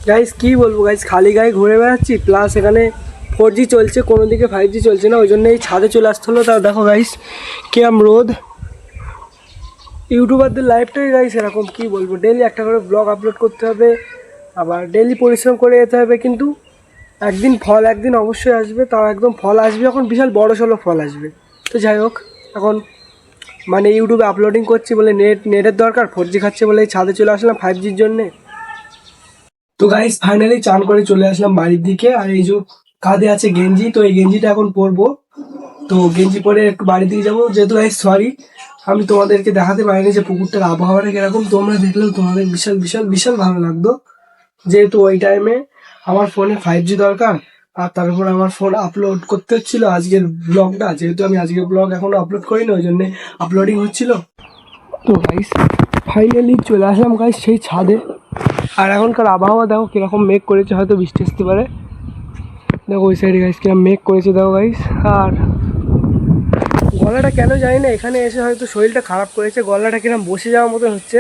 Guys কি বলবো guys, খালি গায়ে ঘুরে বেড়াচ্ছি, প্লাস এখানে 4G চলছে, কোনো দিকে 5G চলছে না, ওই জন্য এই ছাদে চলে আসতে হলো। তাও দেখো গাইস কিরম রোদ। ইউটিউবারদের লাইফটাই গাইস এরকম, কি বলবো, ডেলি একটা করে ব্লগ আপলোড করতে হবে, আবার ডেলি পরিশ্রম করে যেতে হবে, কিন্তু একদিন ফল একদিন অবশ্যই আসবে। তাও একদম ফল আসবে যখন বিশাল বড় সড়ো ফল আসবে। তো যাই হোক, এখন মানে ইউটিউবে আপলোডিং করছি বলে নেটের দরকার, 4G খাচ্ছে বলে এই ছাদে চলে আসলাম 5Gর জন্যে। তো গাইস ফাইনালি চান করে চলে আসলাম বাড়ির দিকে। আর এই যে কাঁধে আছে গেঞ্জি, তো এই গেঞ্জিটা এখন পরবো। তো গেঞ্জি পরে একটু বাড়ির দিকে যাবো। যেহেতু গাইস সরি, আমি তোমাদেরকে দেখাতে পারিনি যে পুকুরটার আবহাওয়াটা কিরকম। তোমরা দেখলেও তোমাদের বিশাল বিশাল বিশাল ভালো লাগতো, যেহেতু ওই টাইমে আমার ফোনে 5G দরকার। আর তারপর আমার ফোন আপলোড করতে হচ্ছিল আজকের ব্লগটা, যেহেতু আমি আজকের ব্লগ এখনো আপলোড করিনি, ওই জন্য আপলোডিং হচ্ছিল। তো গাইস ফাইনালি চলে আসলাম গাইস সেই ছাদে। আর এখনকার আবহাওয়া দেখো কীরকম মেঘ করেছে, হয়তো বৃষ্টি আসতে পারে। দেখো ওই সাইডে গাইস কিরকম মেঘ করেছে দেখো গাইস। আর গলাটা কেন জানি না, এখানে এসে হয়তো শরীরটা খারাপ করেছে, গলাটা কিরকম বসে যাওয়ার মতন হচ্ছে,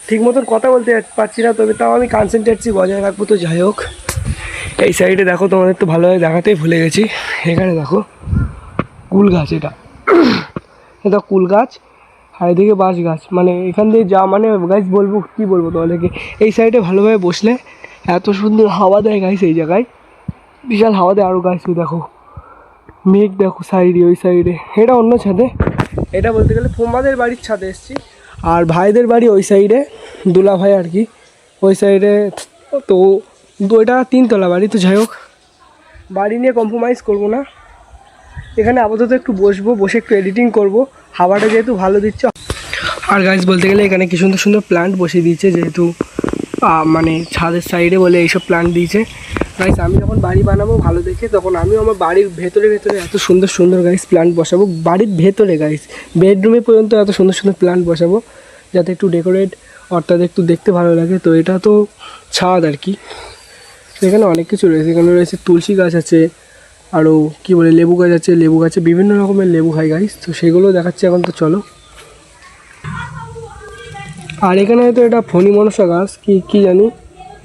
ঠিক মতন কথা বলতে পারছি না। তবে তাও আমি কনসেন্ট্রেটছি বজায় রাখবো। তো যাই হোক, এই সাইডে দেখো, তোমাদের তো ভালোভাবে দেখাতেই ভুলে গেছি, এখানে দেখো কুল গাছ, এটা কুল গাছ, আর এদিকে বাঁশ গাছ। মানে এখান দিয়ে যা মানে গাছ বলবো, কী বলবো তোমাদেরকে, এই সাইডে ভালোভাবে বসলে এত সুন্দর হাওয়া দেয় গাছ, এই জায়গায় বিশাল হাওয়া দেয়। আরও গাছ দেখো, মেঘ দেখো সাইডে, ওই সাইডে, এটা অন্য ছাদে, এটা বলতে গেলে তোমাদের বাড়ির ছাদে এসেছি। আর ভাইদের বাড়ি ওই সাইডে, দুলা ভাই আর কি, ওই সাইডে। তো ওইটা 3তলা বাড়ি। তো যাই হোক, বাড়ি নিয়ে কম্প্রোমাইজ করবো না, এখানে আপাতত একটু বসবো, বসে একটু এডিটিং করব, হাওয়াটা যেহেতু ভালো দিচ্ছে। আর গাছ বলতে গেলে এখানে কি সুন্দর সুন্দর প্ল্যান্ট বসিয়ে দিয়েছে, যেহেতু মানে ছাদের সাইডে বলে এইসব প্ল্যান্ট দিয়েছে। গাইস আমি যখন বাড়ি বানাবো ভালো দেখে, তখন আমিও আমার বাড়ির ভেতরে ভেতরে এত সুন্দর সুন্দর গাইস প্ল্যান্ট বসাবো, বাড়ির ভেতরে গাইস বেডরুমে পর্যন্ত এত সুন্দর সুন্দর প্ল্যান্ট বসাবো, যাতে একটু ডেকোরেট অর্থাৎ একটু দেখতে ভালো লাগে। তো এটা তো ছাদ আর কি, এখানে অনেক কিছু রয়েছে, এখানে রয়েছে তুলসী গাছ আছে, আরও কী বলে লেবু গাছ আছে, লেবু গাছে বিভিন্ন রকমের লেবু হয় গাইস, তো সেগুলো দেখাচ্ছি এখন। তো চলো। আর এখানে হয়তো এটা ফণি মনসা গাছ, কি জানি,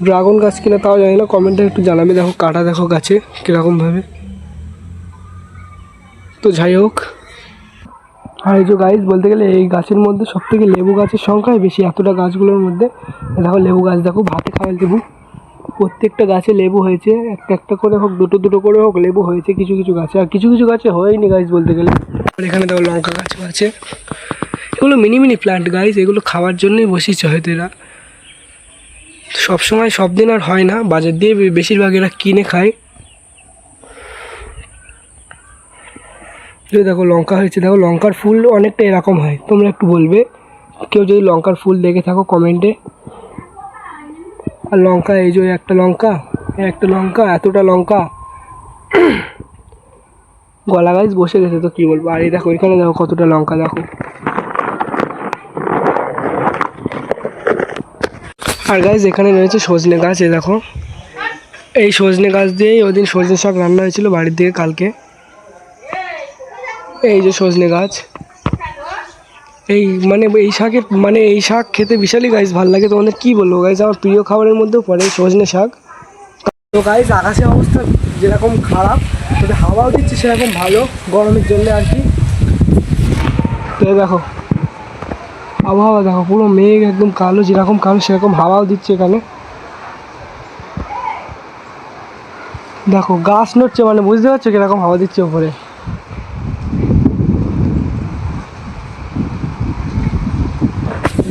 ড্রাগন গাছ কিনা তাও জানি না, কমেন্টে একটু জানাবে। দেখো কাটা দেখো গাছে কীরকমভাবে। তো যাই হোক, আর এই যে গাছ বলতে গেলে এই গাছের মধ্যে সবথেকে লেবু গাছের সংখ্যাই বেশি, এতটা গাছগুলোর মধ্যে। দেখো লেবু গাছ দেখো, ভাতে খাওয়ার লেবু, প্রত্যেকটা গাছে লেবু হয়েছে, একটা একটা করে হোক, দুটো দুটো করে হোক, লেবু হয়েছে কিছু কিছু গাছে, আর কিছু কিছু গাছে হয়নি গাছ বলতে গেলে। আর এখানে দেখো লঙ্কা গাছও আছে, এগুলো মিনি মিনি প্ল্যান্ট গাইস, এগুলো খাওয়ার জন্যই বসিয়েছে হয়তো এরা, সবসময় সব দিন আর হয় না, বাজার দিয়ে বেশিরভাগ এরা কিনে খায়। দেখো লঙ্কা হয়েছে, দেখো লঙ্কার ফুল অনেকটা এরকম হয়, তোমরা একটু বলবে কেউ যদি লঙ্কার ফুল দেখে থাকো কমেন্টে। আর লঙ্কা এই যে একটা লঙ্কা, একটা লঙ্কা, এতটা লঙ্কা, গলা গাছ বসে গেছে, তো কী বলবো। আর এই দেখো এখানে দেখো কতটা লঙ্কা দেখো। আর গাছ এখানে রয়েছে সজনে গাছ, এই দেখো, এই সজনে গাছ দিয়েই ওদিন সজনে শাক রান্না হয়েছিল বাড়ির দিকে কালকে। এই যে সজনে গাছ, এই মানে এই শাকের মানে এই শাক খেতে বিশালই গাইস ভালো লাগে, তোমাদের কী বলবো গাইস, আমার প্রিয় খাবারের মধ্যেও পড়ে সজনে শাক। তো গাইস আকাশের অবস্থা যেরকম খারাপ, তবে হাওয়াও দিচ্ছে সেরকম ভালো গরমের জন্য আর কি। তো দেখো আবহাওয়া দেখো, পুরো মেঘ একদম কালো, যেরকম কালো সেরকম হাওয়াও দিচ্ছে এখানে। দেখো গাছ নড়ছে, মানে বুঝতে পারছো কিরকম হাওয়া দিচ্ছে ওপরে।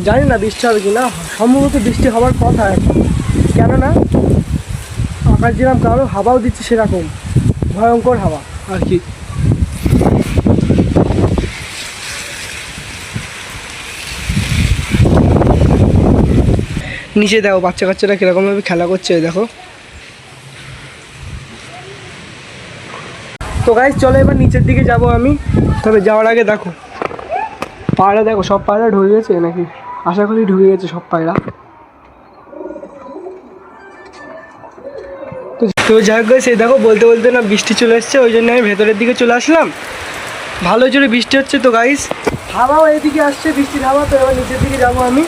জানি না বৃষ্টি হবে কি না, সম্ভবত বৃষ্টি হওয়ার কথা এখন, কেননা আকাশ যেরকম কালো, হাওয়াও দিচ্ছে সেরকম ভয়ঙ্কর হাওয়া আর কি। নিচে দেখো বাচ্চা কাচ্চারা কীরকমভাবে খেলা করছে দেখো। তো গাইস চলো এবার নিচের দিকে যাব আমি, তবে যাওয়ার আগে দেখো পায়রা, দেখো সব পায়রা ঢুকে গেছে নাকি, আশা করি ঢুকে গেছে সব পায়রা। তো যাই হোক গাইস, এই দেখো বলতে বলতে না বৃষ্টি চলে এসছে, ওই জন্য আমি ভেতরের দিকে চলে আসলাম, ভালো জোরে বৃষ্টি হচ্ছে। তো গাইস হাওয়াও এইদিকে আসছে, বৃষ্টির হাওয়া। তো এবার নিচের দিকে যাবো আমি।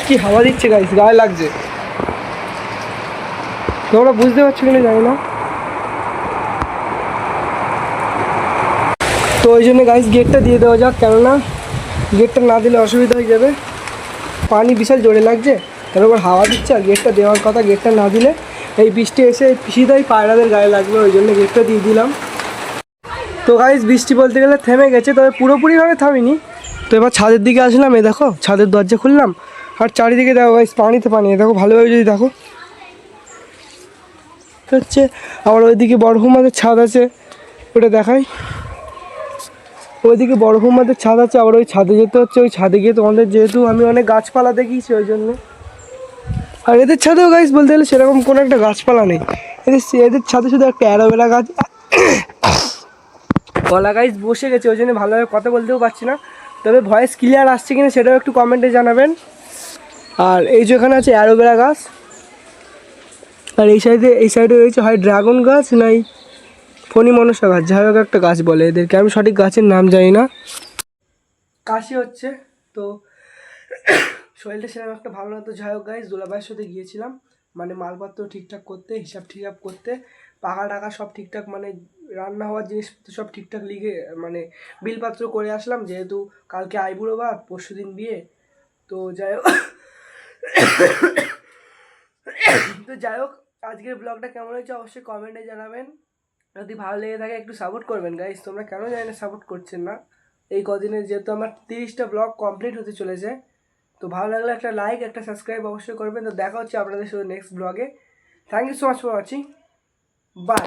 কি হাওয়া দিচ্ছে গাইস, গায়ে লাগছে। তোমরা বুঝতে পারছো কিনা জানি না। তো ওই জন্য গাইস গেটটা দিয়ে দেওয়া যাক, কেননা গেটটা না দিলে অসুবিধা হয়ে যাবে। পানি বিশাল জোরে লাগছে, তার উপর হাওয়া দিচ্ছে, আর গেটটা দেওয়ার কথা, গেটটা না দিলে এই বৃষ্টি এসে সিধাই পায়রাদের গায়ে লাগবে, ওই জন্য গেটটা দিয়ে দিলাম। তো গাইস বৃষ্টি বলতে গেলে থেমে গেছে, তবে পুরোপুরিভাবে থামিনি। তো এবার ছাদের দিকে আসলাম, এ দেখো ছাদের দরজা খুললাম, আর চারিদিকে দেখো গাইস পানিতে পানি, দেখো ভালোভাবে যদি দেখো হচ্ছে। আবার ওইদিকে বড়হুমাদের ছাদ আছে, ওটা দেখাই। ওইদিকে বড়হুমাদের ছাদ আছে, আবার ওই ছাদে যেতে হচ্ছে। ওই ছাদে গিয়ে তোমাদের, যেহেতু আমি অনেক গাছপালা দেখিয়েছি ওই জন্য। আর এদের ছাদেও গাছ বলতে গেলে সেরকম কোনো একটা গাছপালা নেই, এদের ছাদে শুধু একটা অ্যালোভেরা গাছ, কলা গাছ বসে গেছে, ওই জন্য ভালোভাবে কথা বলতেও পারছি না। তবে ভয়েস ক্লিয়ার আসছে কিনা সেটাও একটু কমেন্টে জানাবেন। আর এই যে এখানে আছে অ্যালোভেরা গাছ, আর এই সাইডে রয়েছে হয় ড্রাগন গাছ নাই ফণি মনসা গাছ, যাই হোক একটা গাছ বলে এদেরকে, আমি সঠিক গাছের নাম জানি না। কাশি হচ্ছে, তো শরীরটা সেরকম একটা ভালো না। তো যাই হোক গাইস, দুলাভাইয়ের সাথে গিয়েছিলাম মানে মালপত্র ঠিকঠাক করতে, হিসাব ঠিকঠাক করতে, পাকা টাকা সব ঠিকঠাক, মানে রান্না হওয়ার জিনিসপত্র সব ঠিকঠাক লিখে মানে বিলপত্র করে আসলাম, যেহেতু কালকে আইবুড়ো ভাত, পরশু দিন বিয়ে। তো যাই হোক আজকের ব্লগটা কেমন হয়েছে অবশ্যই কমেন্টে জানাবেন। যদি ভালো লেগে থাকে একটু সাপোর্ট করবেন গাইস, তোমরা কেন জানি না সাপোর্ট করছেন না এই কদিনে, যেহেতু আমার 30টা ব্লগ কমপ্লিট হতে চলেছে। তো ভালো লাগলে একটা লাইক, একটা সাবস্ক্রাইব অবশ্যই করবেন। তো দেখা হচ্ছে আপনাদের সাথে নেক্সট ব্লগে। Thank you so much for watching, by.